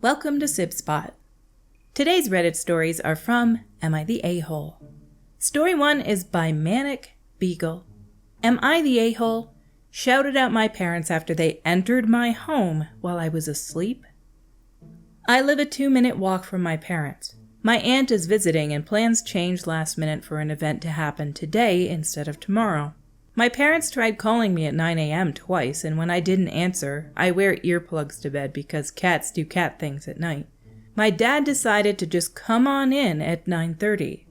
Welcome to Sib Spot. Today's Reddit stories are from Am I the A-Hole? Story 1 is by Manic Beagle. Am I the A-Hole? Shouted at my parents after they entered my home while I was asleep. I live a 2-minute walk from my parents. My aunt is visiting and plans changed last minute for an event to happen today instead of tomorrow. My parents tried calling me at 9 a.m. twice, and when I didn't answer, I wear earplugs to bed because cats do cat things at night. My dad decided to just come on in at 9:30.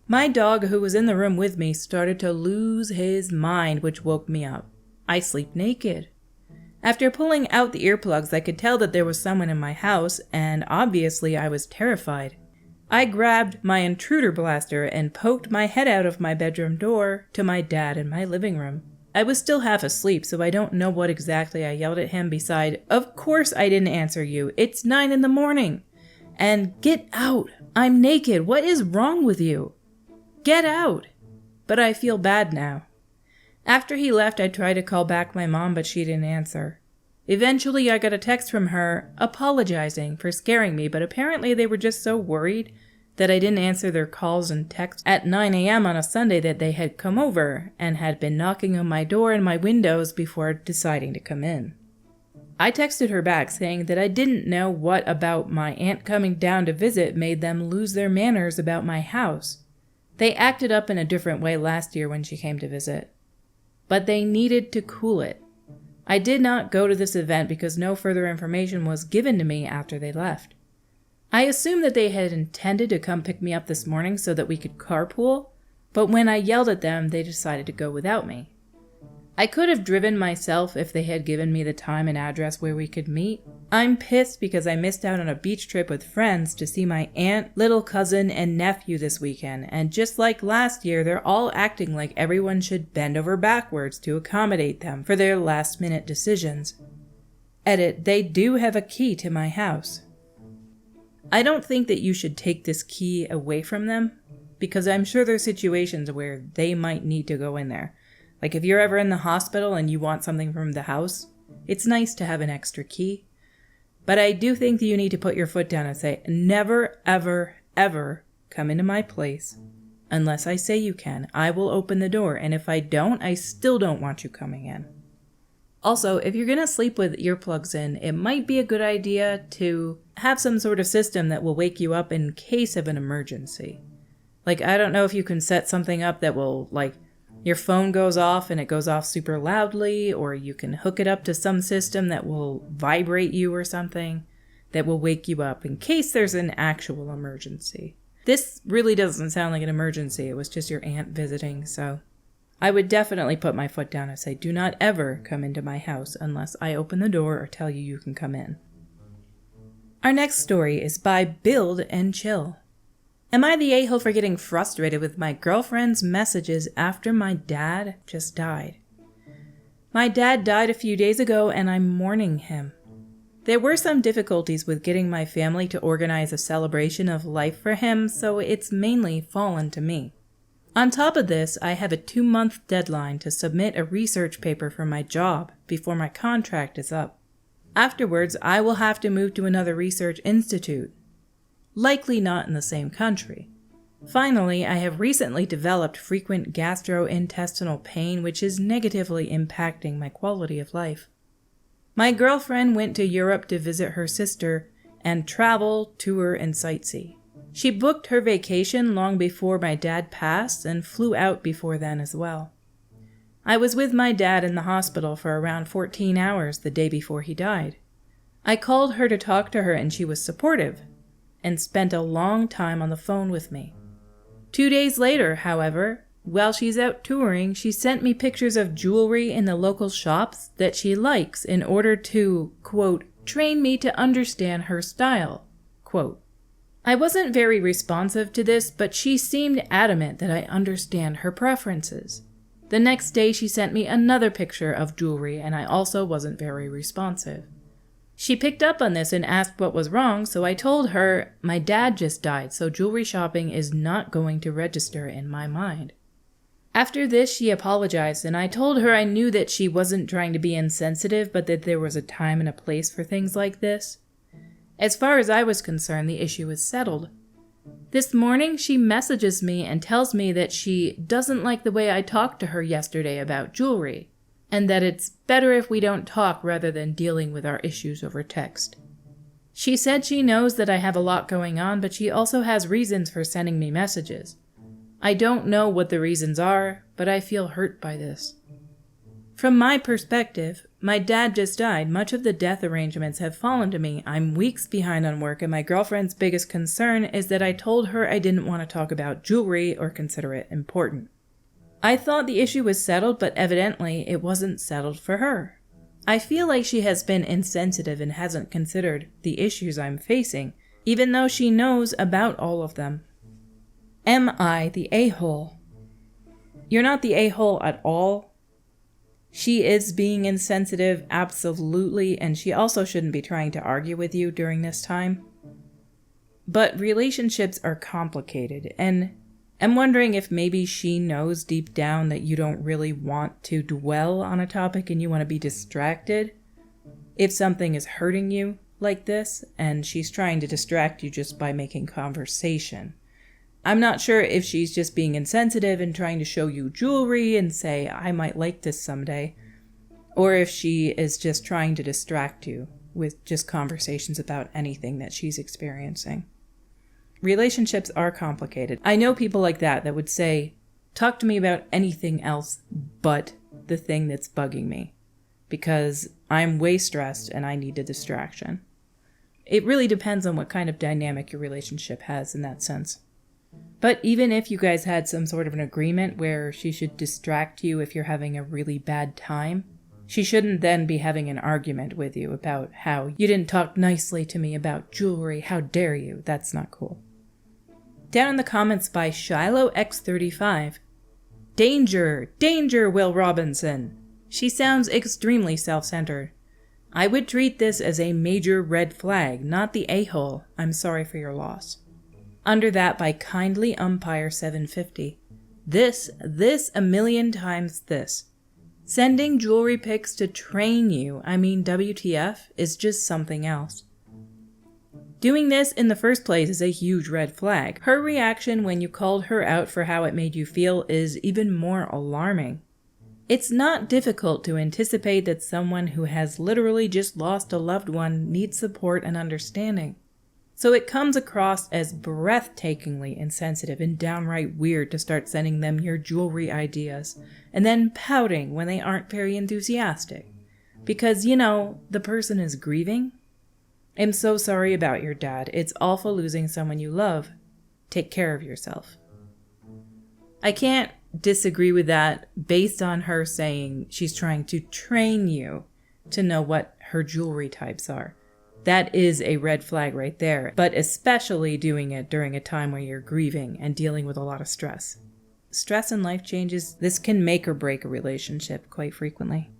My dog, who was in the room with me, started to lose his mind, which woke me up. I sleep naked. After pulling out the earplugs, I could tell that there was someone in my house, and obviously I was terrified. I grabbed my intruder blaster and poked my head out of my bedroom door to my dad in my living room. I was still half asleep, so I don't know what exactly I yelled at him beside, "Of course I didn't answer you. It's 9 a.m. And get out. I'm naked. What is wrong with you? Get out." But I feel bad now. After he left, I tried to call back my mom, but she didn't answer. Eventually, I got a text from her apologizing for scaring me, but apparently they were just so worried that I didn't answer their calls and texts at 9 a.m. on a Sunday that they had come over and had been knocking on my door and my windows before deciding to come in. I texted her back saying that I didn't know what about my aunt coming down to visit made them lose their manners about my house. They acted up in a different way last year when she came to visit, but they needed to cool it. I did not go to this event because no further information was given to me after they left. I assumed that they had intended to come pick me up this morning so that we could carpool, but when I yelled at them, they decided to go without me. I could have driven myself if they had given me the time and address where we could meet. I'm pissed because I missed out on a beach trip with friends to see my aunt, little cousin, and nephew this weekend, and just like last year, they're all acting like everyone should bend over backwards to accommodate them for their last-minute decisions. Edit, they do have a key to my house. I don't think that you should take this key away from them, because I'm sure there's situations where they might need to go in there. Like if you're ever in the hospital and you want something from the house, it's nice to have an extra key. But I do think that you need to put your foot down and say, never, ever, ever come into my place unless I say you can. I will open the door, and if I don't, I still don't want you coming in. Also, if you're going to sleep with earplugs in, it might be a good idea to have some sort of system that will wake you up in case of an emergency. Like, I don't know if you can set something up that will, like, your phone goes off and it goes off super loudly, or you can hook it up to some system that will vibrate you or something that will wake you up in case there's an actual emergency. This really doesn't sound like an emergency. It was just your aunt visiting, so I would definitely put my foot down and say, do not ever come into my house unless I open the door or tell you can come in. Our next story is by Build and Chill. Am I the a-hole for getting frustrated with my girlfriend's messages after my dad just died? My dad died a few days ago and I'm mourning him. There were some difficulties with getting my family to organize a celebration of life for him, so it's mainly fallen to me. On top of this, I have a 2-month deadline to submit a research paper for my job before my contract is up. Afterwards, I will have to move to another research institute. Likely not in the same country. Finally, I have recently developed frequent gastrointestinal pain, which is negatively impacting my quality of life. My girlfriend went to Europe to visit her sister and travel, tour, and sightsee. She booked her vacation long before my dad passed and flew out before then as well. I was with my dad in the hospital for around 14 hours the day before he died. I called her to talk to her and she was supportive, and spent a long time on the phone with me. 2 days later, however, while she's out touring, she sent me pictures of jewelry in the local shops that she likes in order to, quote, train me to understand her style, quote. I wasn't very responsive to this, but she seemed adamant that I understand her preferences. The next day she sent me another picture of jewelry and I also wasn't very responsive. She picked up on this and asked what was wrong, so I told her, my dad just died, so jewelry shopping is not going to register in my mind. After this, she apologized, and I told her I knew that she wasn't trying to be insensitive, but that there was a time and a place for things like this. As far as I was concerned, the issue was settled. This morning, she messages me and tells me that she doesn't like the way I talked to her yesterday about jewelry, and that it's better if we don't talk rather than dealing with our issues over text. She said she knows that I have a lot going on, but she also has reasons for sending me messages. I don't know what the reasons are, but I feel hurt by this. From my perspective, my dad just died. Much of the death arrangements have fallen to me. I'm weeks behind on work, and my girlfriend's biggest concern is that I told her I didn't want to talk about jewelry or consider it important. I thought the issue was settled, but evidently it wasn't settled for her. I feel like she has been insensitive and hasn't considered the issues I'm facing, even though she knows about all of them. Am I the a-hole? You're not the a-hole at all. She is being insensitive, absolutely, and she also shouldn't be trying to argue with you during this time. But relationships are complicated, and I'm wondering if maybe she knows deep down that you don't really want to dwell on a topic and you want to be distracted. If something is hurting you like this, and she's trying to distract you just by making conversation. I'm not sure if she's just being insensitive and trying to show you jewelry and say, I might like this someday, or if she is just trying to distract you with just conversations about anything that she's experiencing. Relationships are complicated. I know people like that would say, talk to me about anything else but the thing that's bugging me, because I'm way stressed and I need a distraction. It really depends on what kind of dynamic your relationship has in that sense. But even if you guys had some sort of an agreement where she should distract you if you're having a really bad time, she shouldn't then be having an argument with you about how you didn't talk nicely to me about jewelry, how dare you, that's not cool. Down in the comments by Shiloh X35, Danger, danger, Will Robinson. She sounds extremely self-centered. I would treat this as a major red flag, not the a-hole. I'm sorry for your loss. Under that by Kindly Umpire 750. This, a million times this. Sending jewelry pics to train you, WTF, is just something else. Doing this in the first place is a huge red flag. Her reaction when you called her out for how it made you feel is even more alarming. It's not difficult to anticipate that someone who has literally just lost a loved one needs support and understanding. So it comes across as breathtakingly insensitive and downright weird to start sending them your jewelry ideas, and then pouting when they aren't very enthusiastic. Because, the person is grieving. I'm so sorry about your dad. It's awful losing someone you love. Take care of yourself. I can't disagree with that based on her saying she's trying to train you to know what her jewelry types are. That is a red flag right there, but especially doing it during a time where you're grieving and dealing with a lot of stress. Stress and life changes, this can make or break a relationship quite frequently.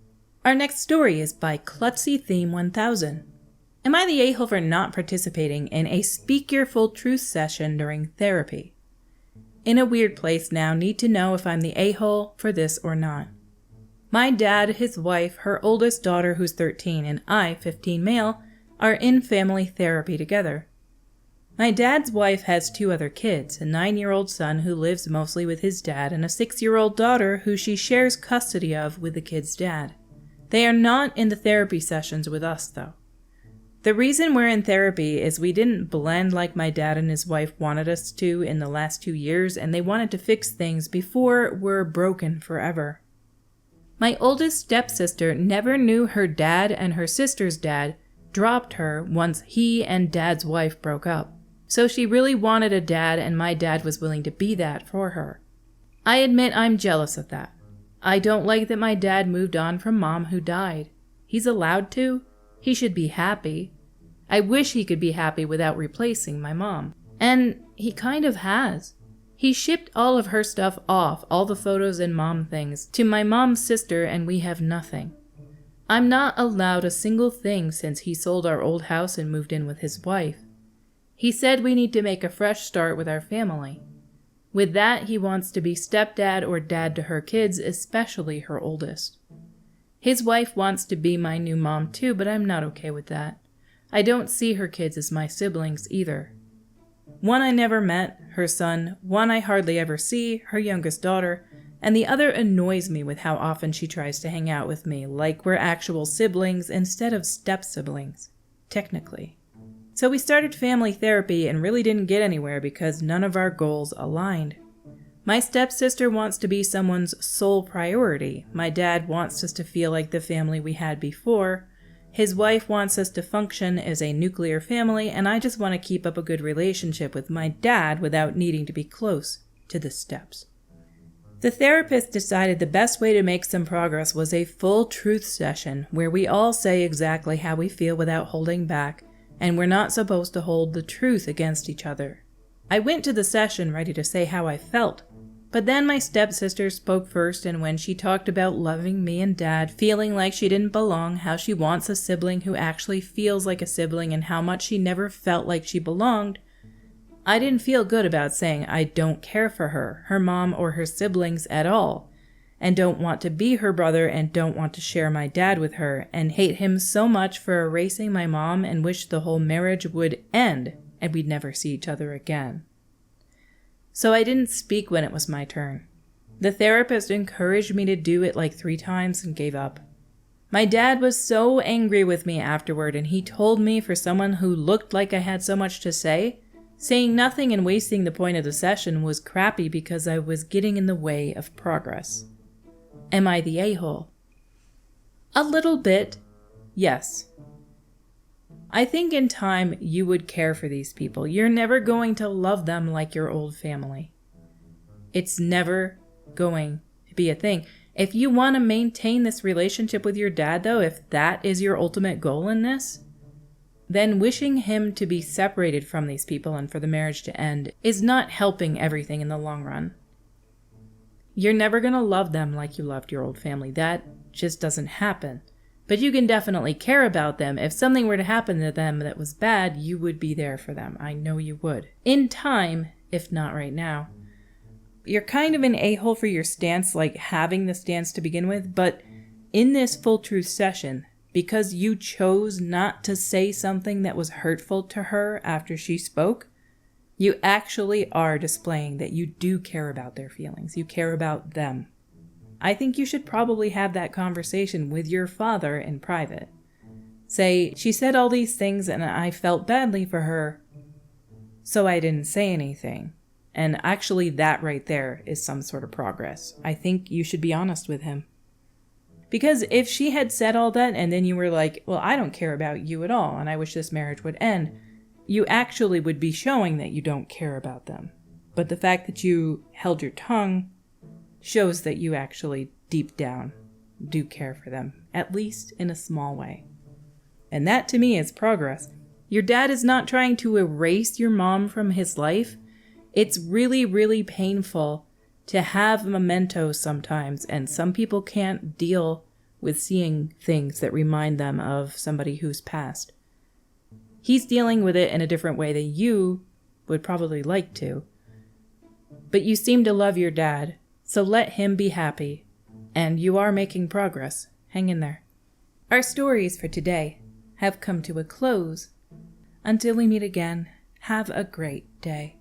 Our next story is by Klutzy Theme 1000. Am I the a-hole for not participating in a Speak Your Full Truth session during therapy? In a weird place now, need to know if I'm the a-hole for this or not. My dad, his wife, her oldest daughter who's 13, and I, 15 male, are in family therapy together. My dad's wife has 2 other kids, a 9-year-old son who lives mostly with his dad and a 6-year-old daughter who she shares custody of with the kid's dad. They are not in the therapy sessions with us, though. The reason we're in therapy is we didn't blend like my dad and his wife wanted us to in the last 2 years, and they wanted to fix things before we're broken forever. My oldest stepsister never knew her dad, and her sister's dad dropped her once he and dad's wife broke up. So she really wanted a dad, and my dad was willing to be that for her. I admit I'm jealous of that. I don't like that my dad moved on from mom who died. He's allowed to. He should be happy. I wish he could be happy without replacing my mom. And he kind of has. He shipped all of her stuff off, all the photos and mom things, to my mom's sister, and we have nothing. I'm not allowed a single thing since he sold our old house and moved in with his wife. He said we need to make a fresh start with our family. With that, he wants to be stepdad or dad to her kids, especially her oldest. His wife wants to be my new mom too, but I'm not okay with that. I don't see her kids as my siblings either. One I never met, her son, one I hardly ever see, her youngest daughter, and the other annoys me with how often she tries to hang out with me, like we're actual siblings instead of step-siblings, technically. So we started family therapy and really didn't get anywhere because none of our goals aligned. My stepsister wants to be someone's sole priority. My dad wants us to feel like the family we had before. His wife wants us to function as a nuclear family, and I just want to keep up a good relationship with my dad without needing to be close to the steps. The therapist decided the best way to make some progress was a full truth session where we all say exactly how we feel without holding back, and we're not supposed to hold the truth against each other. I went to the session ready to say how I felt, but then my stepsister spoke first, and when she talked about loving me and Dad, feeling like she didn't belong, how she wants a sibling who actually feels like a sibling, and how much she never felt like she belonged, I didn't feel good about saying I don't care for her, her mom, or her siblings at all, and don't want to be her brother and don't want to share my dad with her, and hate him so much for erasing my mom and wish the whole marriage would end and we'd never see each other again. So I didn't speak when it was my turn. The therapist encouraged me to do it like 3 times and gave up. My dad was so angry with me afterward, and he told me for someone who looked like I had so much to say, saying nothing and wasting the point of the session was crappy because I was getting in the way of progress. Am I the a-hole? A little bit, yes. I think in time you would care for these people. You're never going to love them like your old family. It's never going to be a thing. If you want to maintain this relationship with your dad, though, if that is your ultimate goal in this, then wishing him to be separated from these people and for the marriage to end is not helping everything in the long run. You're never going to love them like you loved your old family. That just doesn't happen. But you can definitely care about them. If something were to happen to them that was bad, you would be there for them. I know you would. In time, if not right now. You're kind of an a-hole for your stance, like having the stance to begin with, but in this full truth session, because you chose not to say something that was hurtful to her after she spoke, you actually are displaying that you do care about their feelings. You care about them. I think you should probably have that conversation with your father in private. Say, she said all these things and I felt badly for her, so I didn't say anything. And actually that right there is some sort of progress. I think you should be honest with him. Because if she had said all that and then you were like, well, I don't care about you at all and I wish this marriage would end, you actually would be showing that you don't care about them. But the fact that you held your tongue shows that you actually, deep down, do care for them, at least in a small way. And that, to me, is progress. Your dad is not trying to erase your mom from his life. It's really, really painful to have mementos sometimes, and some people can't deal with seeing things that remind them of somebody who's passed. He's dealing with it in a different way than you would probably like to. But you seem to love your dad, so let him be happy. And you are making progress. Hang in there. Our stories for today have come to a close. Until we meet again, have a great day.